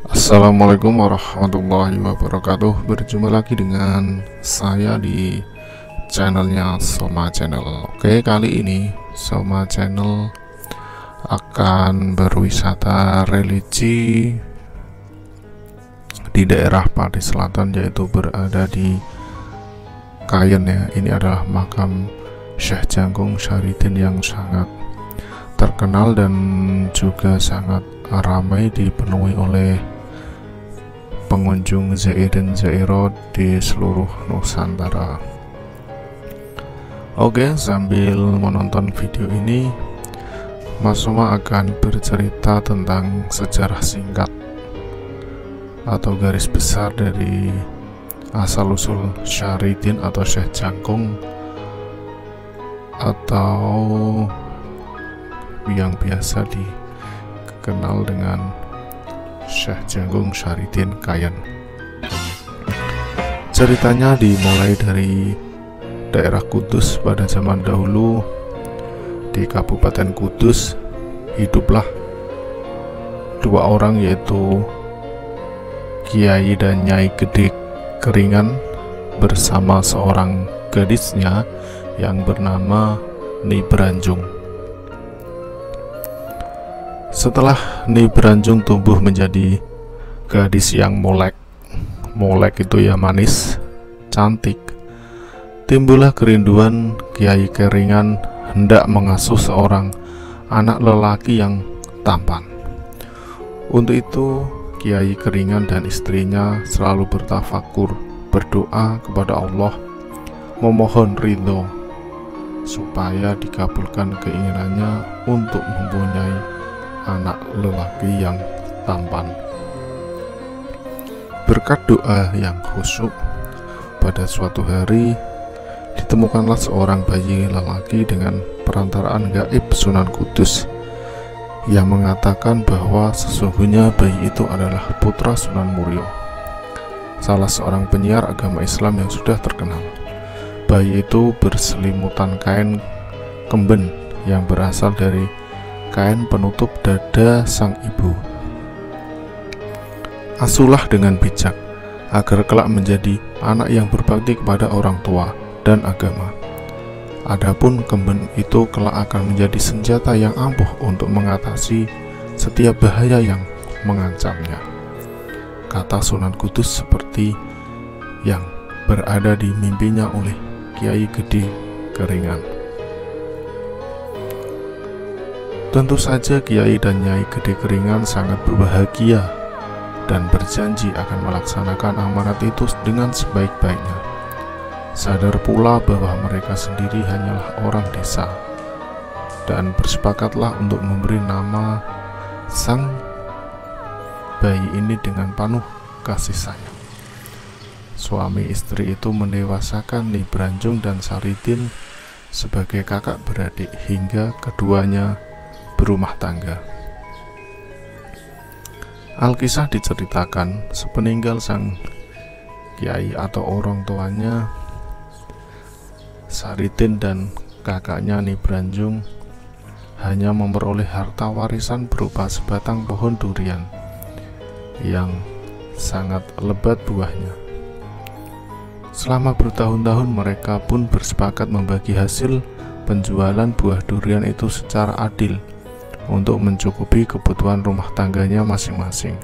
Assalamualaikum warahmatullahi wabarakatuh. Berjumpa lagi dengan saya di channelnya Soma Channel. Oke, kali ini Soma Channel akan berwisata religi di daerah Pati Selatan, yaitu berada di Kayen ya. Ini adalah makam Syekh Jangkung Syahridin yang sangat terkenal dan juga sangat ramai dipenuhi oleh pengunjung Zaidin Zairo di seluruh Nusantara. Oke, sambil menonton video ini, Mas Soma akan bercerita tentang sejarah singkat atau garis besar dari asal-usul Syahridin atau Syekh Jangkung, atau yang biasa dikenal dengan Syekh Jangkung Syahridin Kayen. Ceritanya dimulai dari daerah Kudus. Pada zaman dahulu di Kabupaten Kudus hiduplah dua orang, yaitu Kiai dan Nyai Gede Keringan bersama seorang gadisnya yang bernama Nyi Branjung. Setelah Nyi Branjung tumbuh menjadi gadis yang molek itu ya manis, cantik, timbullah kerinduan Kiai Keringan hendak mengasuh seorang anak lelaki yang tampan. Untuk itu Kiai Keringan dan istrinya selalu bertafakur, berdoa kepada Allah, memohon ridho supaya dikabulkan keinginannya untuk mempunyai anak lelaki yang tampan. Berkat doa yang khusyuk, pada suatu hari ditemukanlah seorang bayi lelaki dengan perantaraan gaib Sunan Kudus yang mengatakan bahwa sesungguhnya bayi itu adalah putra Sunan Muria, salah seorang penyiar agama Islam yang sudah terkenal. Bayi itu berselimutan kain kemben yang berasal dari kain penutup dada sang ibu. Asuhlah dengan bijak agar kelak menjadi anak yang berbakti kepada orang tua dan agama. Adapun kemben itu kelak akan menjadi senjata yang ampuh untuk mengatasi setiap bahaya yang mengancamnya, kata Sunan Kudus seperti yang berada di mimpinya oleh Kiai Gede Keringan. Tentu saja Kiai dan Nyai Gede Keringan sangat berbahagia dan berjanji akan melaksanakan amanat itu dengan sebaik-baiknya. Sadar pula bahwa mereka sendiri hanyalah orang desa, dan bersepakatlah untuk memberi nama sang bayi ini dengan penuh kasih sayang. Suami istri itu mendewasakan Nyi Branjung dan Syahridin sebagai kakak beradik hingga keduanya berumah tangga. Alkisah diceritakan sepeninggal sang kiai atau orang tuanya, Syahridin dan kakaknya Nyi Branjung hanya memperoleh harta warisan berupa sebatang pohon durian yang sangat lebat buahnya. Selama bertahun-tahun mereka pun bersepakat membagi hasil penjualan buah durian itu secara adil untuk mencukupi kebutuhan rumah tangganya masing-masing,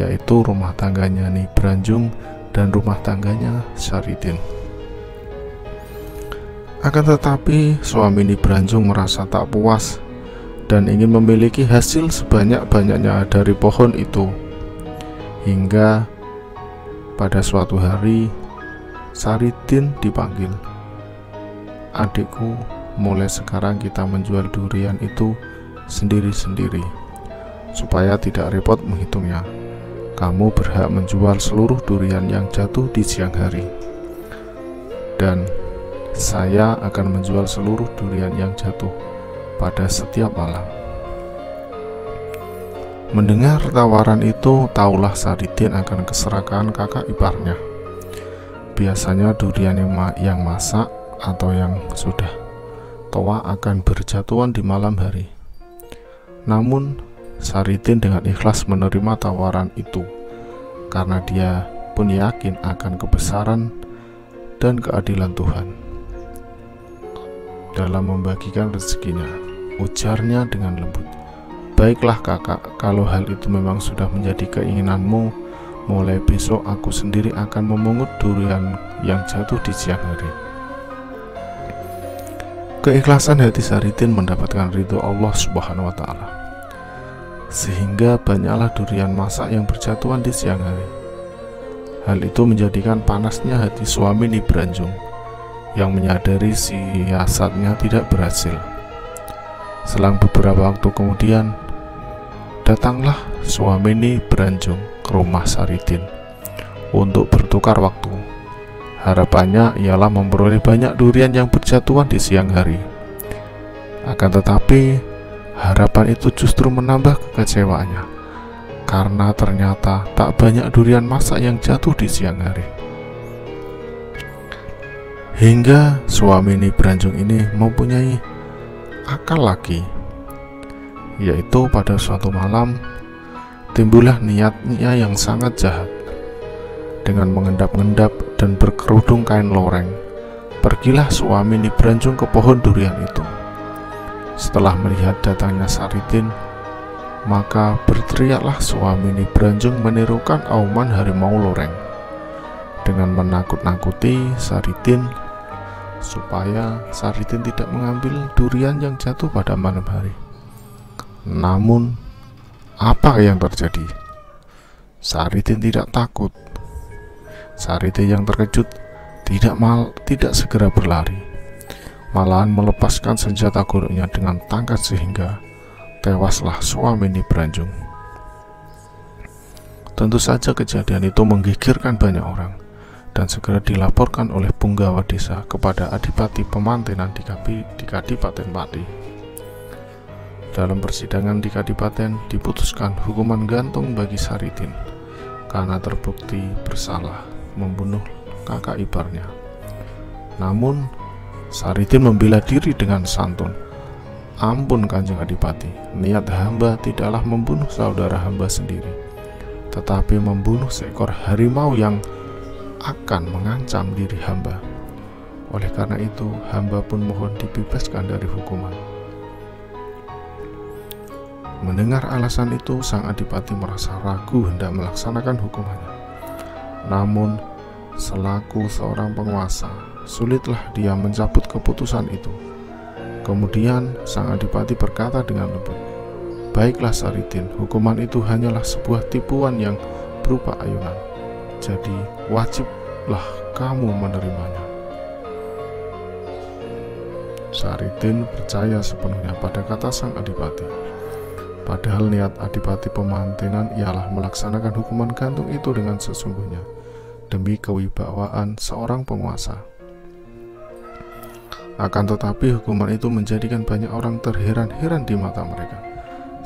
yaitu rumah tangganya Nyi Branjung dan rumah tangganya Syahridin. Akan tetapi suami Nyi Branjung merasa tak puas dan ingin memiliki hasil sebanyak-banyaknya dari pohon itu, hingga pada suatu hari Syahridin dipanggil. "Adikku, mulai sekarang kita menjual durian itu sendiri-sendiri, supaya tidak repot menghitungnya. Kamu berhak menjual seluruh durian yang jatuh di siang hari, dan saya akan menjual seluruh durian yang jatuh pada setiap malam." Mendengar tawaran itu, taulah Syahridin akan keserakahan kakak iparnya. Biasanya durian yang masak atau yang sudah tua akan berjatuhan di malam hari. Namun Saridin dengan ikhlas menerima tawaran itu karena dia pun yakin akan kebesaran dan keadilan Tuhan dalam membagikan rezekinya. Ujarnya dengan lembut, "Baiklah kakak, kalau hal itu memang sudah menjadi keinginanmu, mulai besok aku sendiri akan memungut durian yang jatuh di siang hari." Keikhlasan hati Saridin mendapatkan ridho Allah Subhanahu wa Ta'ala, sehingga banyaklah durian masak yang berjatuhan di siang hari. Hal itu menjadikan panasnya hati suami Nibranjung yang menyadari siasatnya tidak berhasil. Selang beberapa waktu kemudian, datanglah suami Nibranjung ke rumah Saridin untuk bertukar waktu. Harapannya ialah memperoleh banyak durian yang berjatuhan di siang hari. Akan tetapi, harapan itu justru menambah kekecewaannya, karena ternyata tak banyak durian masak yang jatuh di siang hari. Hingga suami Nibranjung ini mempunyai akal lagi, yaitu pada suatu malam timbullah niatnya yang sangat jahat. Dengan mengendap-endap dan berkerudung kain loreng, pergilah suami Nibranjung ke pohon durian itu. Setelah melihat datangnya Saridin, maka berteriaklah suami Nibranjung menirukan auman harimau loreng dengan menakut-nakuti Saridin supaya Saridin tidak mengambil durian yang jatuh pada malam hari. Namun, apa yang terjadi? Saridin tidak takut. Saridin yang terkejut tidak segera berlari, malahan melepaskan senjata goloknya dengan tangkas sehingga tewaslah suami Nibranjung. Tentu saja kejadian itu menggigirkan banyak orang dan segera dilaporkan oleh punggawa desa kepada Adipati Pemantenan di Kadipaten Pati. Dalam persidangan di Kadipaten diputuskan hukuman gantung bagi Saridin karena terbukti bersalah membunuh kakak iparnya. Namun Saridin membela diri dengan santun, "Ampun Kanjeng Adipati, niat hamba tidaklah membunuh saudara hamba sendiri, tetapi membunuh seekor harimau yang akan mengancam diri hamba. Oleh karena itu, hamba pun mohon dibebaskan dari hukuman." Mendengar alasan itu, sang Adipati merasa ragu hendak melaksanakan hukumannya. Namun, selaku seorang penguasa, sulitlah dia mencabut keputusan itu. Kemudian, sang Adipati berkata dengan lembut, "Baiklah Saridin, hukuman itu hanyalah sebuah tipuan yang berupa ayunan. Jadi, wajiblah kamu menerimanya." Saridin percaya sepenuhnya pada kata sang Adipati. Padahal niat Adipati Pemantenan ialah melaksanakan hukuman gantung itu dengan sesungguhnya, demi kewibawaan seorang penguasa. Akan tetapi hukuman itu menjadikan banyak orang terheran-heran di mata mereka.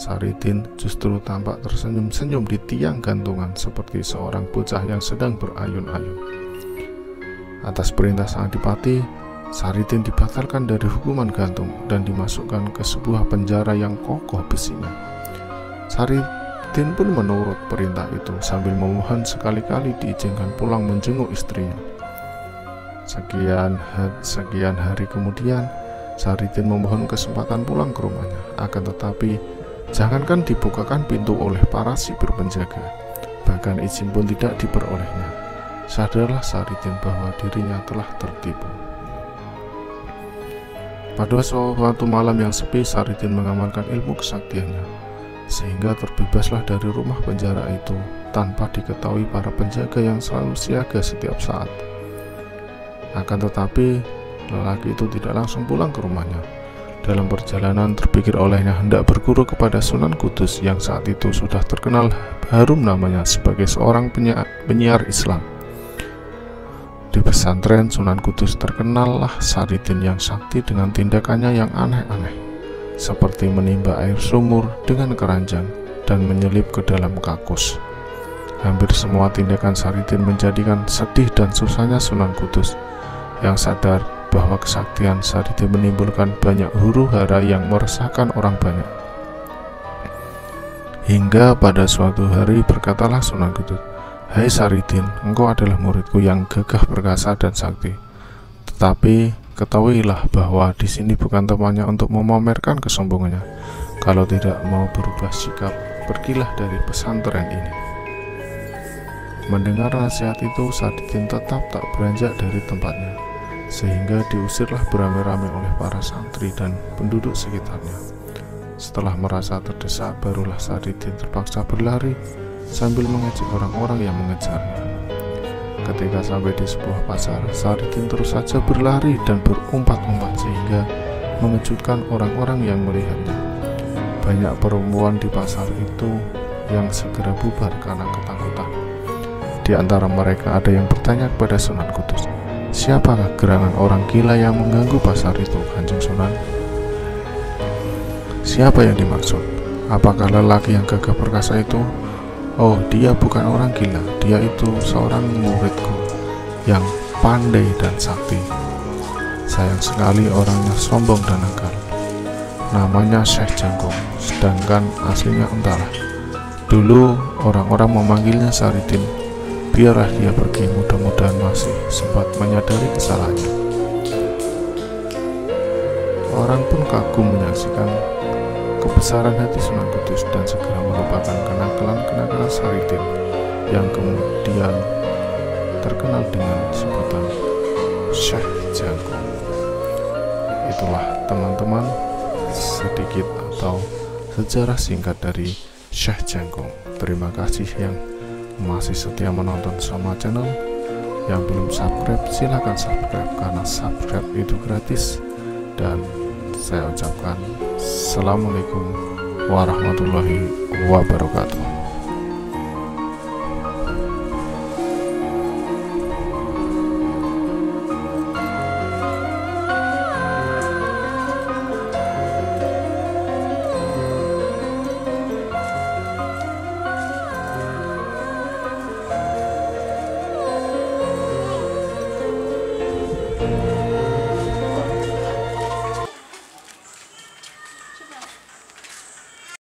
Saridin justru tampak tersenyum-senyum di tiang gantungan seperti seorang bocah yang sedang berayun-ayun. Atas perintah sang Adipati, Saridin dibatalkan dari hukuman gantung dan dimasukkan ke sebuah penjara yang kokoh besinya. Saridin pun menurut perintah itu sambil memohon sekali-kali diizinkan pulang menjenguk istrinya. Sekian hari kemudian, Saridin memohon kesempatan pulang ke rumahnya. Akan tetapi, jangankan dibukakan pintu oleh para sipir penjaga, bahkan izin pun tidak diperolehnya. Sadarlah Saridin bahwa dirinya telah tertipu. Pada suatu malam yang sepi, Saridin mengamalkan ilmu kesaktiannya, sehingga terbebaslah dari rumah penjara itu tanpa diketahui para penjaga yang selalu siaga setiap saat. Akan tetapi, lelaki itu tidak langsung pulang ke rumahnya. Dalam perjalanan terpikir olehnya hendak berguru kepada Sunan Kudus yang saat itu sudah terkenal harum namanya sebagai seorang penyiar Islam. Di pesantren Sunan Kudus terkenallah Saridin yang sakti dengan tindakannya yang aneh-aneh, seperti menimba air sumur dengan keranjang dan menyelip ke dalam kakus. Hampir semua tindakan Saridin menjadikan sedih dan susahnya Sunan Kudus, yang sadar bahwa kesaktian Saridin menimbulkan banyak huru-hara yang meresahkan orang banyak. Hingga pada suatu hari berkatalah Sunan Kudus, "Hai Saridin, engkau adalah muridku yang gagah perkasa dan sakti. Tetapi ketahuilah bahwa di sini bukan tempatnya untuk memamerkan kesombongannya. Kalau tidak mau berubah sikap, pergilah dari pesantren ini." Mendengar nasihat itu, Saridin tetap tak beranjak dari tempatnya, sehingga diusirlah beramai-ramai oleh para santri dan penduduk sekitarnya. Setelah merasa terdesak, barulah Saridin terpaksa berlari sambil mengejek orang-orang yang mengejarnya. Ketika sampai di sebuah pasar, Saridin terus saja berlari dan berumpat-umpat sehingga mengejutkan orang-orang yang melihatnya. Banyak perempuan di pasar itu yang segera bubar karena ketakutan. Di antara mereka ada yang bertanya kepada Sunan Kudus, "Siapakah gerangan orang gila yang mengganggu pasar itu, Kanjeng Sunan?" "Siapa yang dimaksud? Apakah lelaki yang gagah perkasa itu?" "Oh, dia bukan orang gila. Dia itu seorang muridku yang pandai dan sakti. Sayang sekali orangnya sombong dan nakal. Namanya Syekh Jangkung, sedangkan aslinya entahlah. Dulu orang-orang memanggilnya Saridin. Biarlah dia pergi, mudah-mudahan masih sempat menyadari kesalahannya." Orang pun kagum menyaksikan kebesaran hati Sunan Kudus dan segera melupakan kenakalan-kenakalan Saridin yang kemudian terkenal dengan sebutan Syekh Jangkung. Itulah teman-teman sedikit atau sejarah singkat dari Syekh Jangkung. Terima kasih yang masih setia menonton sama channel. Yang belum subscribe, silahkan subscribe karena subscribe itu gratis. Dan saya ucapkan Assalamualaikum warahmatullahi wabarakatuh.